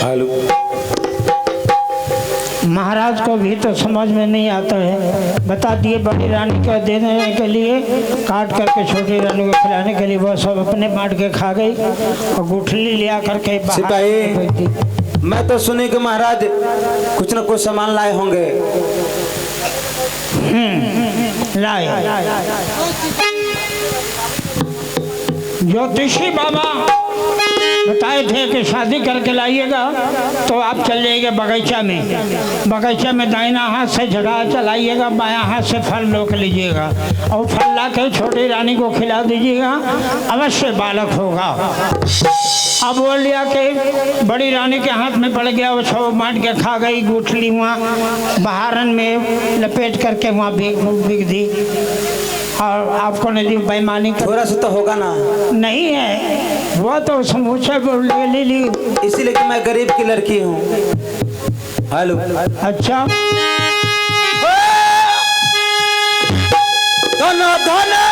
Hello. महाराज को भी तो समझ में नहीं आता है, बता दिए बड़ी रानी को देने के लिए, काट करके छोटी रानी को खिलाने के लिए, वो सब अपने बांट के खा गई और गुठली लिया करके सिपाही, मैं तो सुनी कि महाराज कुछ न कुछ सामान लाए होंगे। लाए। ज्योतिषी बाबा बताए थे कि शादी करके लाइएगा तो आप चल जाइएगा बगीचा में, बगीचा में दाहिना हाथ से झगड़ा चलाइएगा, बायां हाथ से फल रोक लीजिएगा और फल ला के छोटी रानी को खिला दीजिएगा, अवश्य बालक होगा। अब वो लिया के बड़ी रानी के हाथ में पड़ गया, वो सब बांट के खा गई, गुठली वहाँ बहारन में लपेट करके वहाँ बिक दी। और आपको नहीं बेईमानी थोड़ा सा तो होगा ना? नहीं है, वो तो समूचा ले ली, इसीलिए कि मैं गरीब की लड़की हूँ। हेलो। अच्छा, दोनों दोनों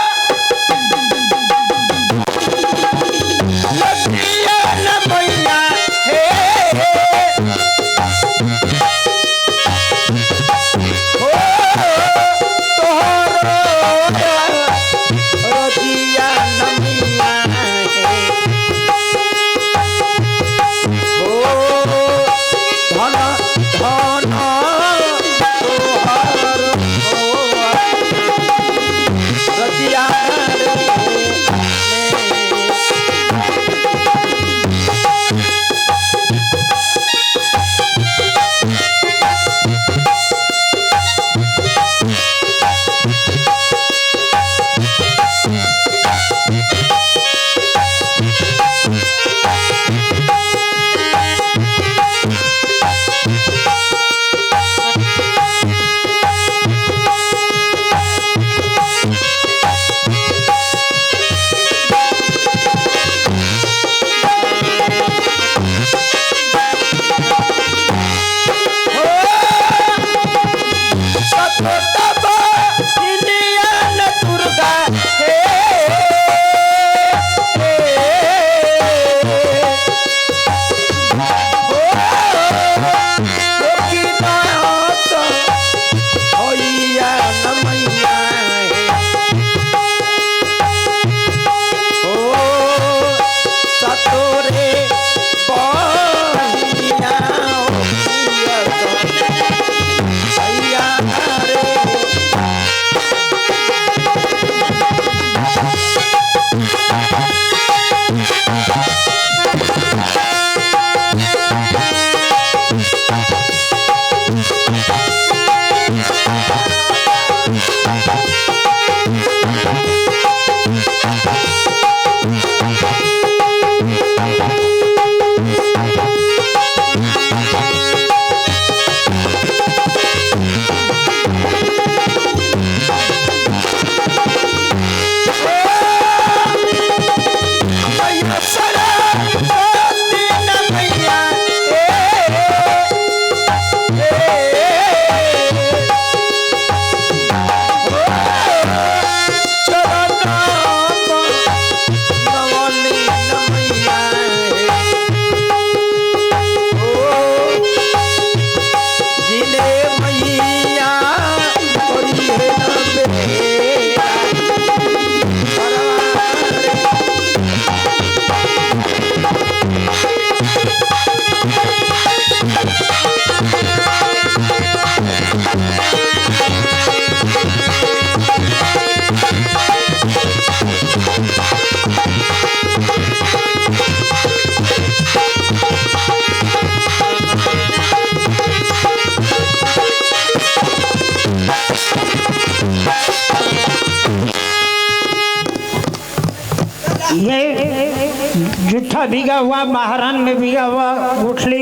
जूठा भीगा हुआ, महारान में भीगा हुआ, गुठली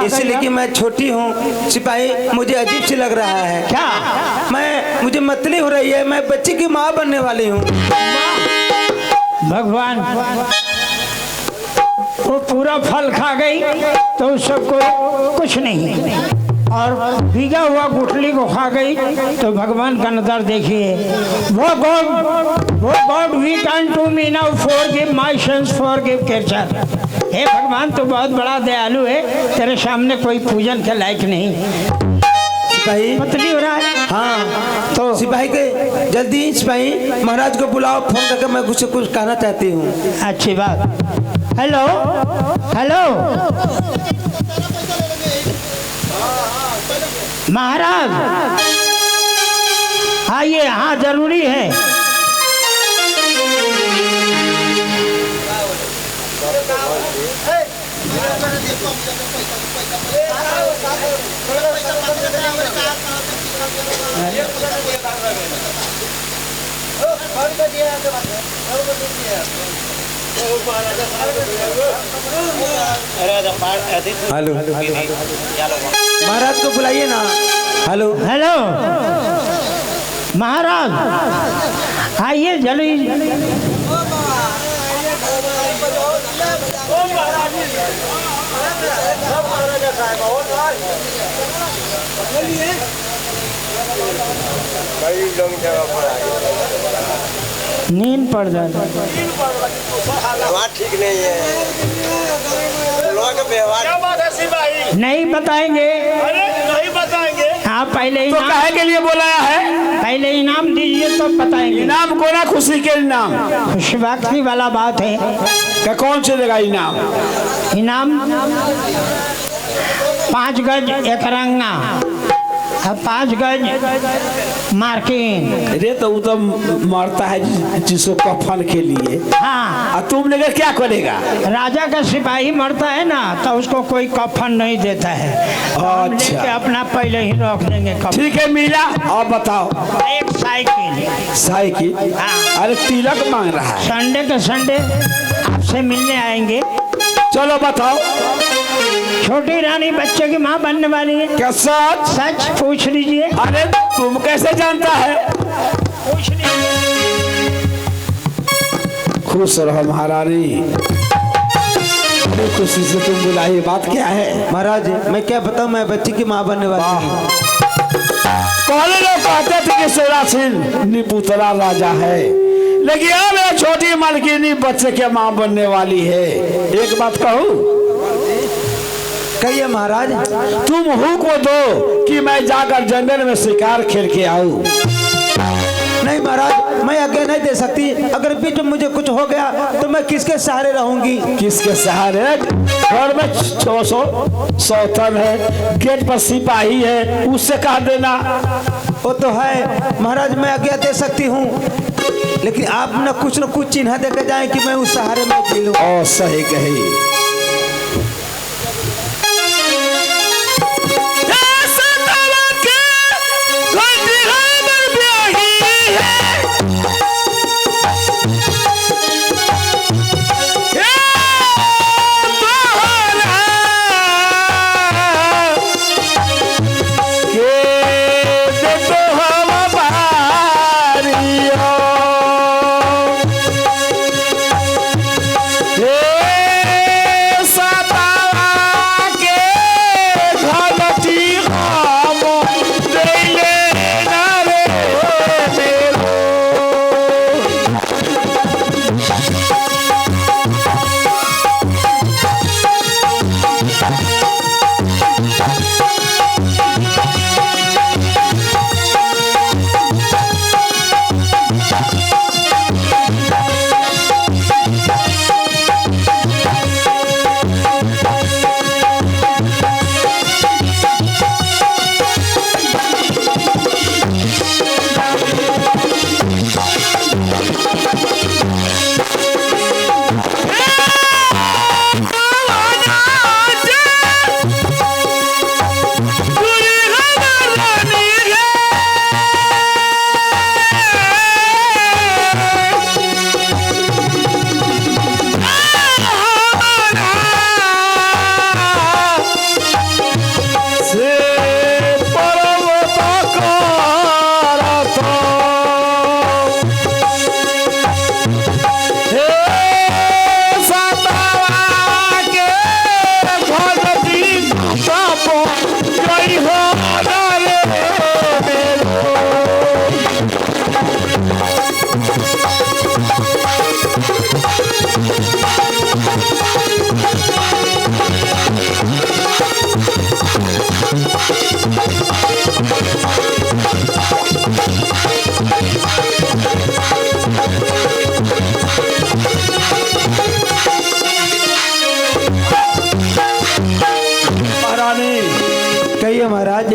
इसलिए कि मैं छोटी हूँ सिपाही, मुझे अजीब सी लग रहा है। क्या? मुझे मतली हो रही है, मैं बच्ची की माँ बनने वाली हूँ। भगवान, वो पूरा फल खा गई तो उसको कुछ नहीं, और भीगा हुआ गुठली को खा गई तो भगवान का नजर देखिए। वो god we can to me now forgive my sins, forgive catcher. हे भगवान तू बहुत बड़ा दयालु है, तेरे सामने कोई पूजन के लायक नहीं। सिपाही पतली हो रहा है। हाँ तो सिपाही के जल्दी सिपाही महाराज को बुलाओ, फोन करके मैं कुछ कहना चाहती हूँ। अच्छी बात। हेलो हेलो महाराज आइए, हाँ जरूरी है। हेलो महाराज को बुलाइए ना। हेलो हेलो महाराज आइए जल्दी। नींद पड़ जाता ठीक नहीं है, लोगों का व्यवहार। क्या बात है सिपाही? नहीं बताएंगे। अरे नहीं बताएंगे। हाँ पहले तो काहे के लिए बुलाया है? पहले इनाम दीजिए तो बताएंगे। इनाम को ना, खुशी के इनाम, खुशबख्ती वाला बात है। क्या कौन से देगा इनाम? इनाम 5 गज एक रंगा, 5 गज मार्किन। अरे तो वो तो मरता है जिसको कफन के लिए। हाँ और तुम लेकर क्या करेगा? राजा का सिपाही मरता है ना तो उसको कोई कफन नहीं देता है। हम अच्छा। लेके अपना पहले ही रख देंगे कफन। ठीक है मिला। और बताओ। एक साइकिल। साइकिल? हाँ। अरे तिलक मांग रहा है। संडे के संडे आपसे मिलने आएंगे। चलो बताओ। छोटी रानी बच्चे की माँ बनने वाली है। क्या सच? सच पूछ लीजिए। अरे तुम कैसे जानता है? पूछ लीजिए। खुश रहो महारानी, बड़ी खुशी से तुम बुलाई। बात क्या है? महाराज मैं क्या बताऊँ, मैं बच्ची की माँ बनने वाली हूँ। पहले लोग कहते थे कि सोरासिन निपुतरा राजा है, लेकिन अब ये छोटी मलकिनी बच्चे के माँ बनने वाली है। एक बात कहूँ? कहिए महाराज। तुम हु को दो कि मैं जाकर जंगल में शिकार खेल के आऊँ। नहीं महाराज मैं आज्ञा नहीं दे सकती। अगर बीच में मुझे कुछ हो गया तो मैं किसके सहारे रहूंगी? किसके सहारे? घर में 600 सौतन है, गेट पर सिपाही है, उससे कह देना। वो तो है महाराज, मैं आज्ञा दे सकती हूँ, लेकिन आप न कुछ चिन्ह देकर जाए कि मैं उस सहारे में मिलूं। और सही कही।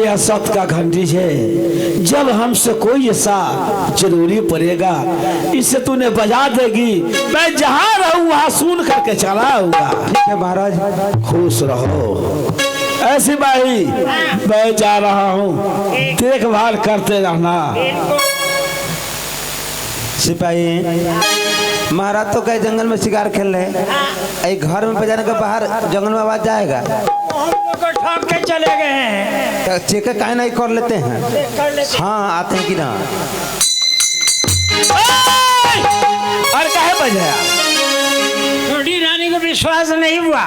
यह सत का घंटी है, जब हमसे कोई ऐसा जरूरी पड़ेगा इसे तूने बजा देगी, मैं जहाँ रहूँ वहाँ सुन करके चला आऊंगा। ठीक है महाराज। खुश रहो। ऐसी भाई मैं जा रहा हूँ, देखभाल करते रहना। सिपाही महाराज तो कहीं जंगल में शिकार खेल रहे, घर में बजाने के बाहर जंगल में आवाज जाएगा, को ठोक के चले गए हैं। चेक काहे नहीं कर लेते हैं? हाँ आते हैं कि ना। और काहे बजाया? छोटी रानी को विश्वास नहीं हुआ,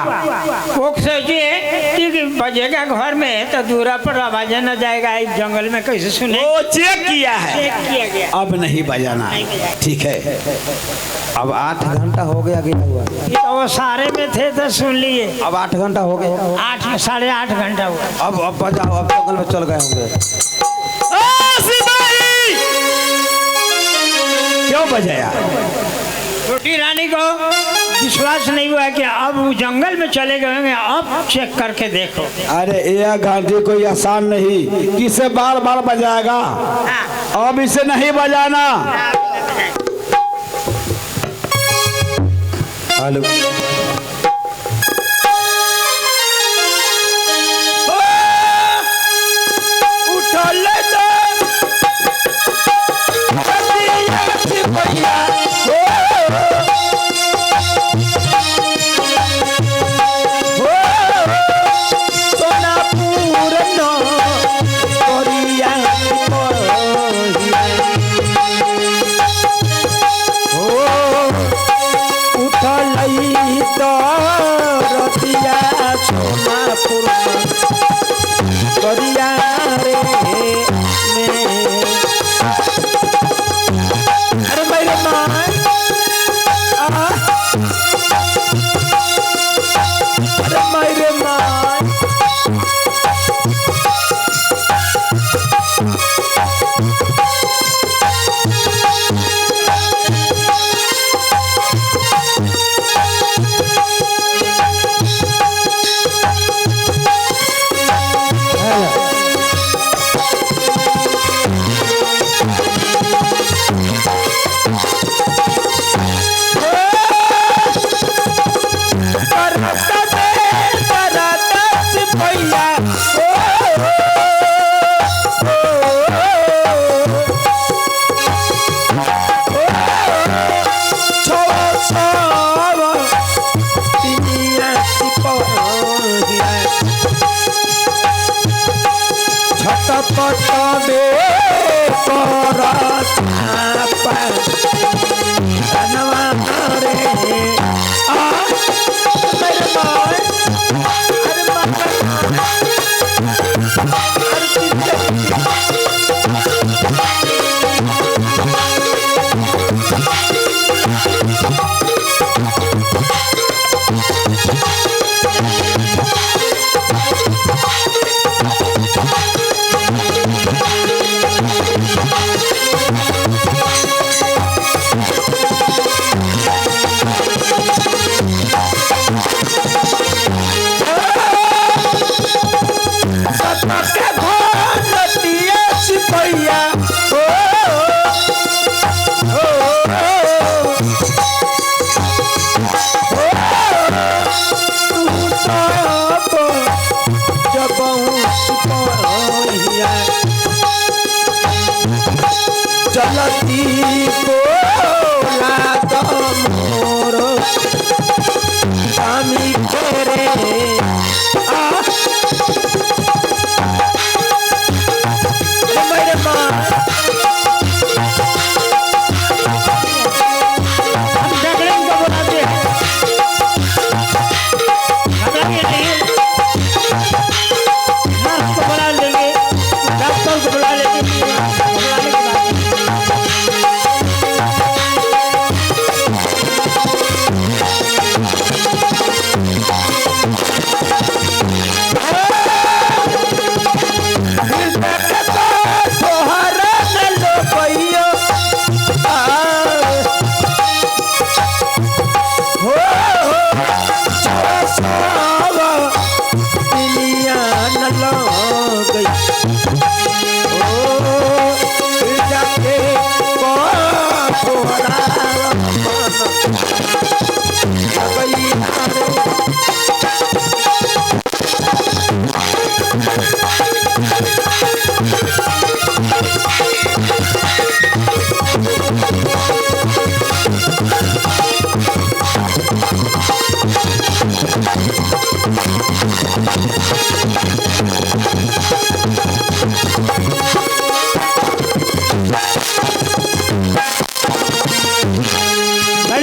वो सोचिए कि बजेगा घर में तो दूरा पर आवाज न जाएगा, इस जंगल में कैसे सुने। वो चेक किया है, चेक किया गया। अब नहीं बजाना। ठीक है, अब 8 घंटा हो गया गया हुआ। तो वो सारे में थे तो सुन लिए। अब 8 घंटा हो गया। 8 साढ़े 8 घंटा हुआ। अब बजाओ, अब जंगल में चल गए होंगे। क्यों बजाया? छोटी रानी को विश्वास नहीं हुआ कि अब वो जंगल में चले गए होंगे, अब चेक करके देखो। अरे यह घंटी कोई आसान नहीं, किसे बार बार बजाएगा। अब इसे नहीं बजाना। हेलो बड़ी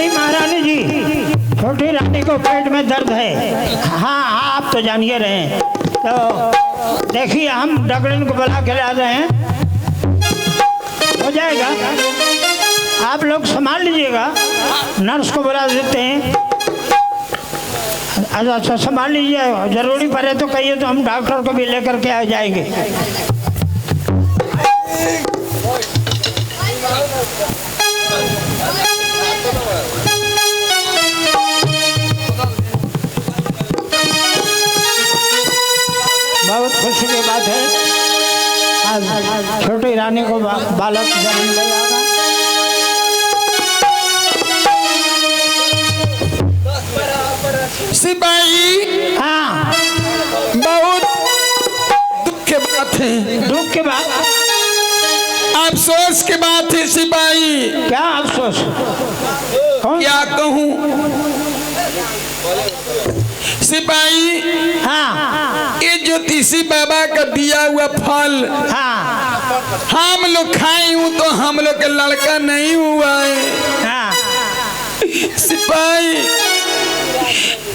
महारानी जी, छोटी रानी को पेट में दर्द है। हाँ आप तो जानिए रहे हैं। तो देखिए हम डॉक्टर को बुला के ला रहे हैं, हो जाएगा। आप लोग संभाल लीजिएगा, नर्स को बुला देते हैं। अच्छा संभाल लीजिए, जरूरी पड़े तो कहिए तो हम डॉक्टर को भी लेकर के आ जाएंगे। बहुत खुशी की बात है, आज छोटी रानी को बालक जन्म ले आएगा। सिपाही, हाँ बहुत दुख की बात है, दुख की बात, अफसोस की बात है सिपाही। क्या अफसोस? कौन? क्या कहूँ सिपाही, हाँ ये ज्योतिषी बाबा का दिया हुआ फल हाँ हम लोग खाए हूँ तो हम लोग का लड़का नहीं हुआ है। हाँ सिपाही,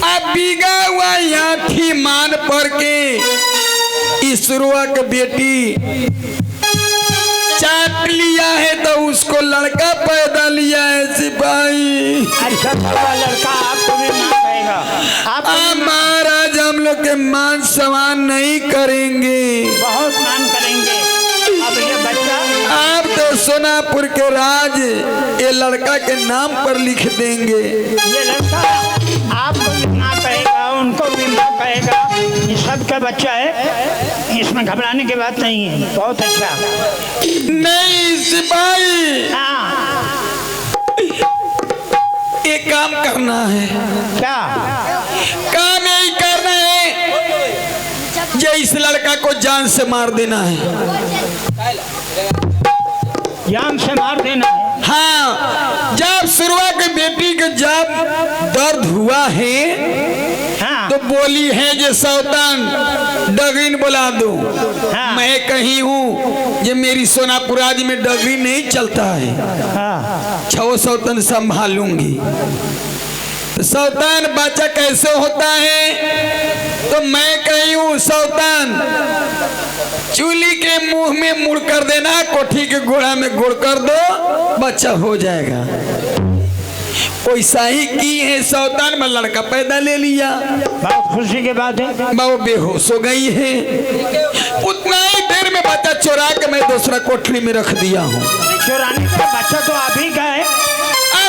अब बीगा हुआ याठी मान पर के ईश्वरवा का बेटी चाट लिया है तो उसको लड़का पैदा लिया है सिपाही। अच्छा लड़का आपको भी मां कहेगा? आप महाराज हम लोग के मान सम्मान नहीं करेंगे, बहुत मान करेंगे। अब ये बच्चा आप तो सोनापुर के राज ये लड़का के नाम पर लिख देंगे। ये लड़का आपको भी मां कहेगा, उनको भी मां कहेगा। ये सबका बच्चा है, इसमें घबराने की बात नहीं है। बहुत अच्छा। नहीं सिपाही, हाँ एक काम करना है। क्या काम यही करना है, ये इस लड़का को जान से मार देना है। जान से मार देना है? हाँ, जब सुरवा की बेटी को जब दर्द हुआ है हाँ तो बोली है जे सौतन डगरीन बुला दो। हाँ। मैं कहीं हूँ ये मेरी सोनापुराज में डगरी नहीं चलता है। हाँ 6 सौतन संभालूंगी। तो सौतन बच्चा कैसे होता है तो मैं कहीं हूँ सौतन चूली के मुंह में मुड़ कर देना, कोठी के गोड़ा में गुड़ कर दो, बच्चा हो जाएगा। वैसा ही की है सौतन में लड़का पैदा ले लिया। बहुत खुशी की बात है। वो बेहोश हो गई है, उतना ही देर में बच्चा चुरा के मैं दूसरा कोठरी में रख दिया हूँ। चुराने का बच्चा तो आप ही का है।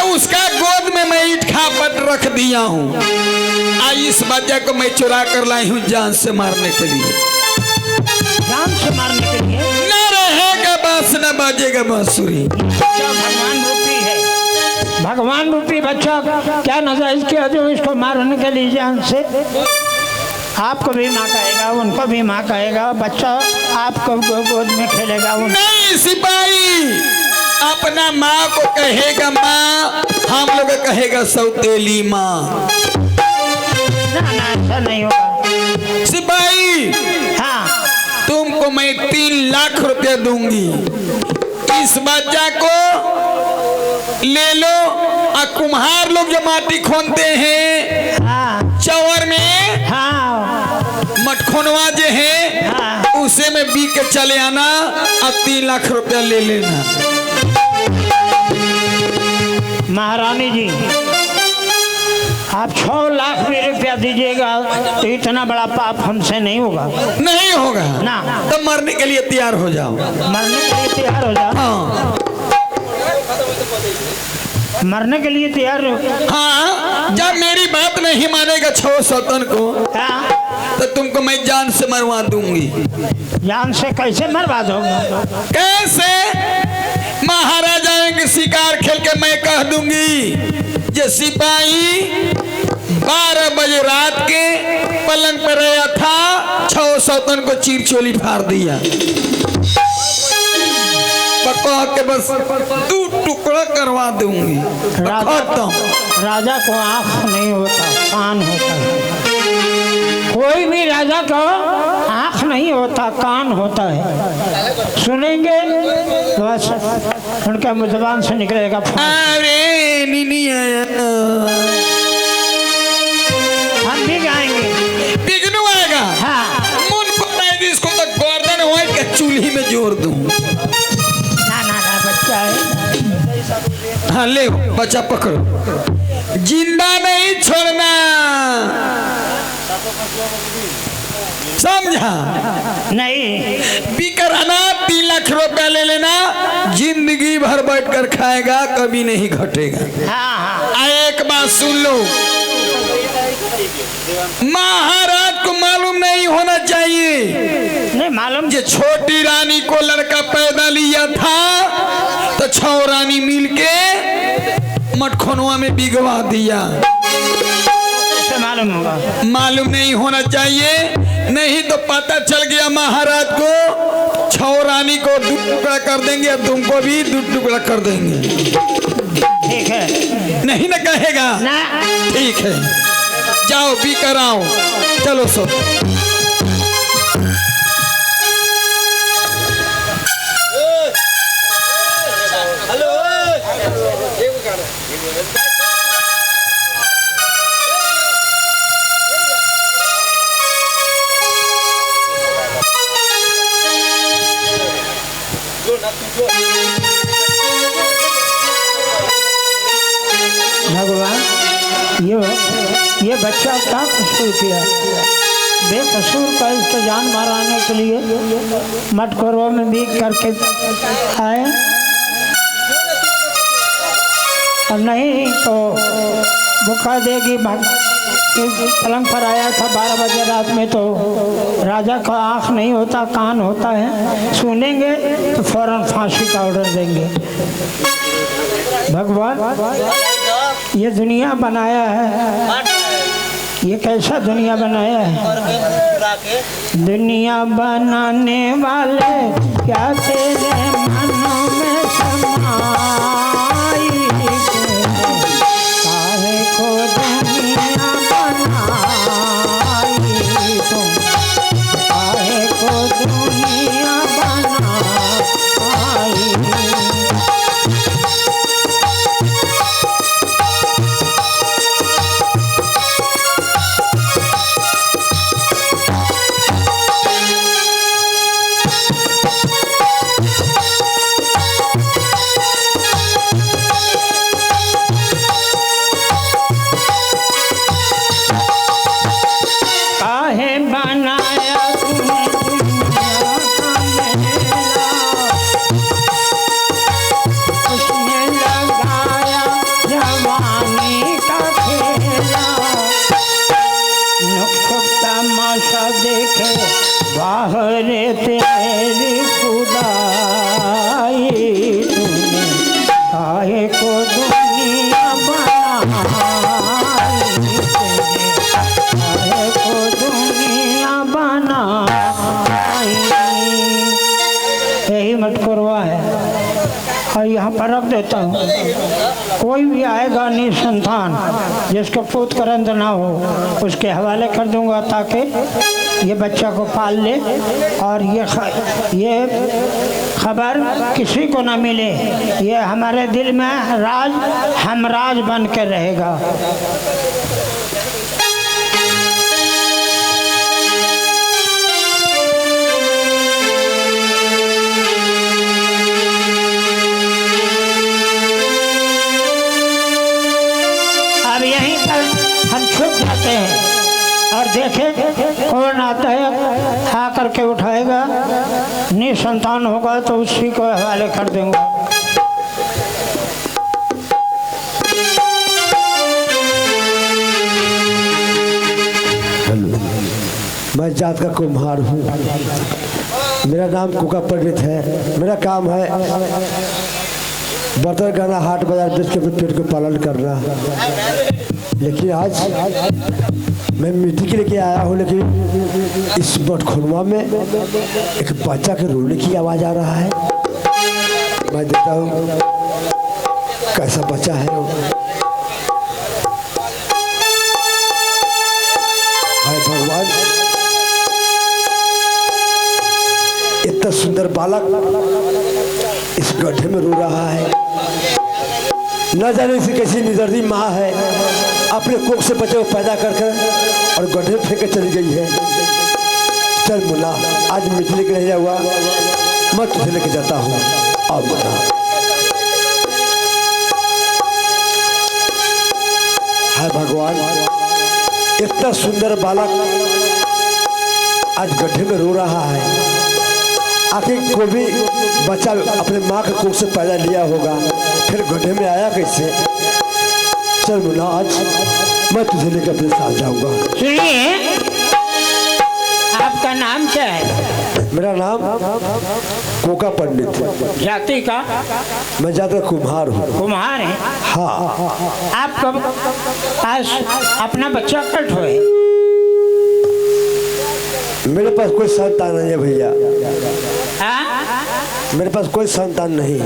उसका गोद में मैं ईट खापट रख दिया हूँ। इस बच्चे को मैं चुरा कर लाई हूँ जान से मारने के लिए। जान से मारने के लिए? न रहेगा बांस न बाजेगा बांसुरी। बच्चा भगवान रूपी है, भगवान रूपी बच्चा। क्या नजायज किया जो इसको मारने के लिए जान से? आपको भी माँ कहेगा, उनको भी माँ कहेगा, बच्चा आपको गोद में खेलेगा। नहीं सिपाही, अपना माँ को कहेगा माँ, हम लोग कहेगा सौतेली माँ। ना ऐसा नहीं होगा सिपाही। हाँ तुमको मैं 3 लाख रुपया दूंगी, इस बच्चा को ले लो। और कुम्हार लोग जो माटी खोदते हैं हाँ चौर में, हाँ मटखोनवा जो है हाँ उसे में बी के चले आना और 3 लाख रुपया ले लेना। महारानी जी, आप 6 लाख भी रुपया दीजिएगा तो इतना बड़ा पाप हमसे नहीं होगा। नहीं होगा ना। तो मरने के लिए तैयार हो जाओ। मरने के लिए तैयार हो जाओ। हाँ मरने के लिए तैयार हो। हाँ, जब मेरी बात नहीं मानेगा 6 सौतन को हाँ तो तुमको मैं जान से मरवा दूंगी। जान से कैसे मरवा दोगे? कैसे? महाराजा के शिकार खेल के मैं कह दूंगी ये सिपाही 12 बजे रात के पलंग पर रहा था, 6 सौतन को चीर चोली फाड़ दिया। कह के बस 2 टुकड़ा करवा दूंगी। राजा को आँख नहीं होता, कान होता है। कोई भी राजा का आँख नहीं होता, कान होता है। सुनेंगे तो बस उनका जुबान से निकलेगा। अरे नीनी आया, हम भी गाएंगे। बिगनू आएगा। हाँ। मुन को नहीं, इसको तो गर्दन वाइट के चूल्ही में जोड़ दूं। ना ना ना, बच्चा है। हाँ ले बच्चा पकड़ो, जिंदा नहीं छोड़ना, समझा? नहीं बिकराना 3 लाख रुपया ले लेना, जिंदगी भर बैठ कर खाएगा, कभी नहीं घटेगा। हाँ हाँ। एक बात सुन लो, महाराज को मालूम नहीं होना चाहिए। नहीं मालूम। जो छोटी रानी को लड़का पैदा लिया था तो 6 रानी मिलके मटखोनवा में बिगवा दिया। कैसे मालूम होगा? मालूम नहीं होना चाहिए, नहीं तो पता चल गया महाराज को, 6 रानी को 2 टुकड़ा कर देंगे और तुमको भी 2 टुकड़ा कर देंगे। ठीक है। नहीं ना कहेगा ना। ठीक है, जाओ भी कराओ, चलो सो। भगवान ये बच्चा क्या कसूर किया? बेकसूर का इसको जान माराने के लिए मटकोरों में भी करके आए, और नहीं तो भूखा देगी। पलंग पर आया था 12 बजे रात में, तो राजा का आँख नहीं होता, कान होता है। सुनेंगे तो फौरन फांसी का ऑर्डर देंगे। भगवान ये दुनिया बनाया है, ये कैसा दुनिया बनाया है? दुनिया बनाने वाले क्या तेरे मनों में समाई, काहे को दुनिया बनाई तुम, काहे को दुनिया बनाई। बाहरे तेरी खुदाई, तूने काहे को दुनिया बनाई, काहे को दुनिया बनाई। यही मटकोरवा है, और यहाँ पर रख देता हूँ। कोई भी आएगा निसंतान जिसको पूत करंद ना हो, उसके हवाले कर दूंगा, ताकि ये बच्चा को पाल ले, और ये खबर किसी को ना मिले। ये हमारे दिल में राज हमराज बन के रहेगा। अब यहीं पर हम छुप जाते हैं और देखें कौन आता है, आ करके उठाएगा। निसंतान होगा तो उसी को हवाले कर देंगे। मैं जात का कुम्हार हूँ, मेरा नाम कुका पंडित है। मेरा काम है बर्तन करना, हाट बाजार बेच के पेट को पालन करना। लेकिन आज मैं मिट्टी के लेके आया हूँ, लेकिन इस मटखोनवा में एक बच्चा के रोने की आवाज़ आ रहा है। मैं देखता हूँ कैसा बच्चा है वो। हाय भगवान, सुंदर बालक इस गड्ढे में रो रहा है। न जाने से कैसी निदर्दी माँ है, अपने कोख से बच्चे को पैदा कर कर और गड्ढे में फेंक के चली गई है। चल मुन्ना, आज मिठली के रह हुआ, मैं तुझे लेके जाता हूँ। अब मुन्ना, हाय भगवान, इतना सुंदर बालक आज गड्ढे में रो रहा है। आखिर कोई भी बच्चा अपने माँ के कोख से पैदा लिया होगा, फिर गड्ढे में आया कैसे? चल मुन्ना, आज मैं तुझे लेकर अपने साथ जाऊंगा। सुनिए, आपका नाम क्या है? मेरा नाम कोका पंडित। जाति का? मैं जाता कुम्हार हूँ। कुम्हार है? हाँ। आप कब आज अपना बच्चा कट हुए? मेरे पास कोई संतान नहीं है भैया। हाँ? मेरे पास कोई संतान नहीं।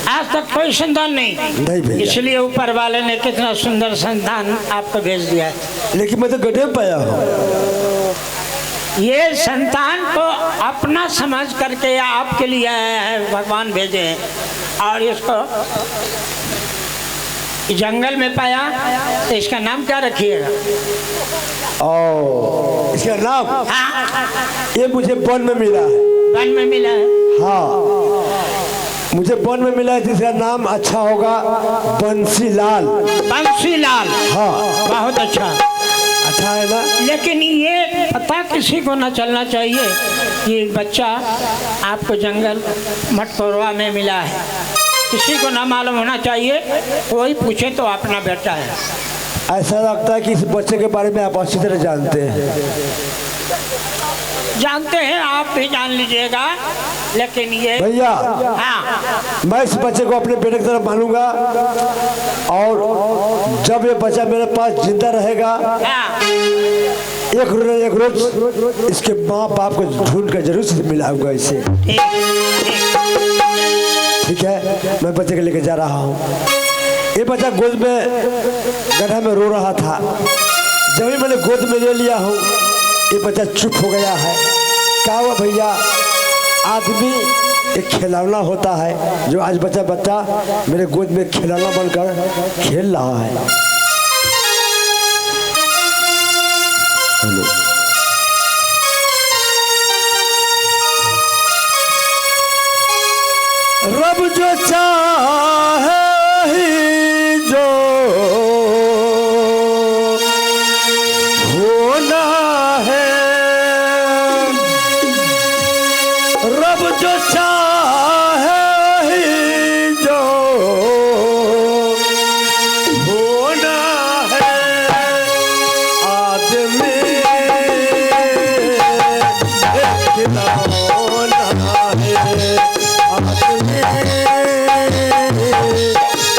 आज तक कोई संतान नहीं? नहीं भैया। इसलिए ऊपर वाले ने कितना सुंदर संतान आपको भेज दिया। लेकिन मैं तो गड्ढे में पाया हूँ। ये संतान को अपना समझ करके या आपके लिए आया है, भगवान भेजे हैं। और इसको जंगल में पाया, तो इसका नाम क्या रखिएगा? ओ, इसका नाम? हाँ? ये मुझे वन में मिला है। वन में मिला है? हाँ, मुझे वन में मिला है, जिसका नाम अच्छा होगा बंसीलाल। बंसीलाल? हाँ। बहुत अच्छा। अच्छा है ना? लेकिन ये पता किसी को ना चलना चाहिए कि बच्चा आपको जंगल मटकोरवा में मिला है। किसी को ना मालूम होना चाहिए, कोई पूछे तो अपना बेटा है। ऐसा लगता है कि इस बच्चे के बारे में आप अच्छी तरह जानते हैं। जानते हैं, आप भी जान लीजिएगा। लेकिन ये भैया, हाँ, मैं इस बच्चे को अपने बेटे की तरफ मानूंगा, और जब ये बच्चा मेरे पास जिंदा रहेगा, हाँ, एक रोज इसके माँ बाप को ढूंढ कर जरूर से मिलाऊंगा इसे। ठीक है, मैं बच्चे को लेकर जा रहा हूँ। ये बच्चा गोद में गड्ढा में रो रहा था। जब ही मैंने गोद में ले लिया हूँ, ये बच्चा चुप हो गया है। क्या हुआ भैया? आदमी एक खिलौना होता है, जो आज बच्चा मेरे गोद में खिलौना बनकर खेल रहा है। रब जो चाहे ही जो होना है, रब जो चाहे ही जो होना है, आदमी एक खिलौना है, आदमी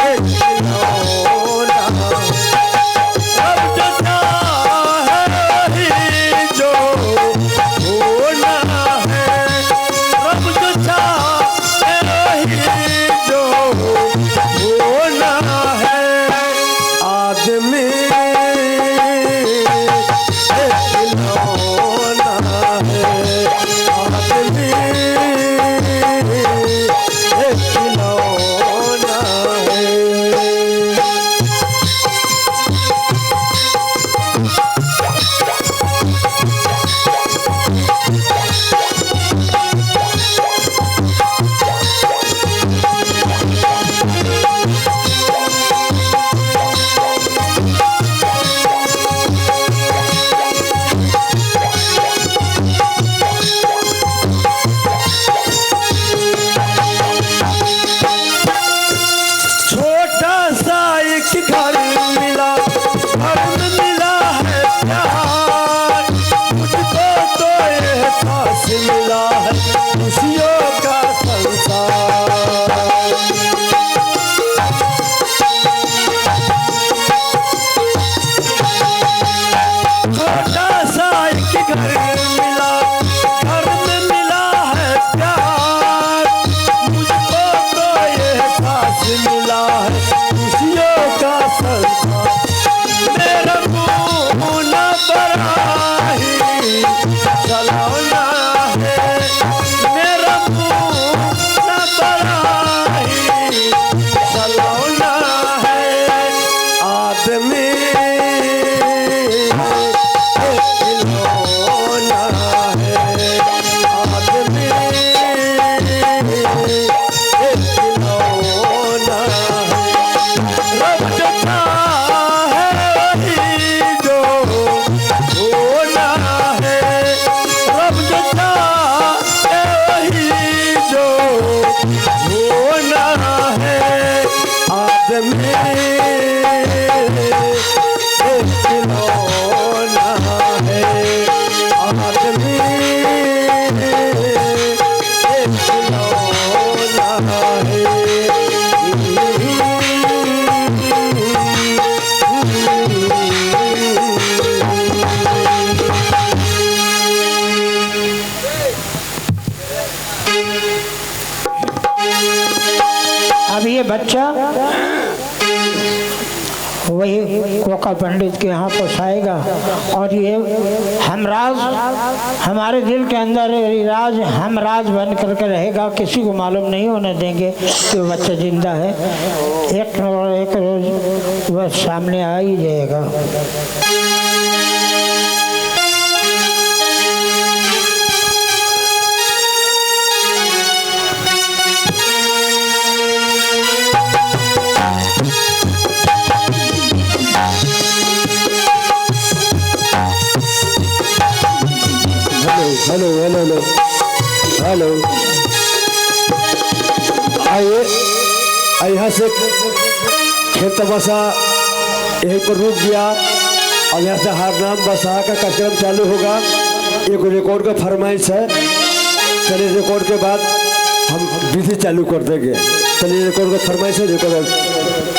एक खिलौना। रब जो चाहे ही जो होना है, रब जो चाहे भी एक खिलौना अब ये बच्चा वही कोका पंडित के यहाँ पहुँचाएगा और ये हमराज हमारे दिल के अंदर राज हमराज बन करके रहेगा। किसी को मालूम नहीं होने देंगे कि वो बच्चा जिंदा है। एक रोज वह सामने आ ही जाएगा। हेलो हेलो हेलो हेलो आइए यहाँ से खेत बसा यहीं पर रुक गया और यहाँ से हारनाम बसा का कार्यक्रम चालू होगा। एक रिकॉर्ड का फरमाइश है। चलिए रिकॉर्ड के बाद हम विधि चालू कर देंगे। चलिए रिकॉर्ड का फरमाइश है। रिकॉर्ड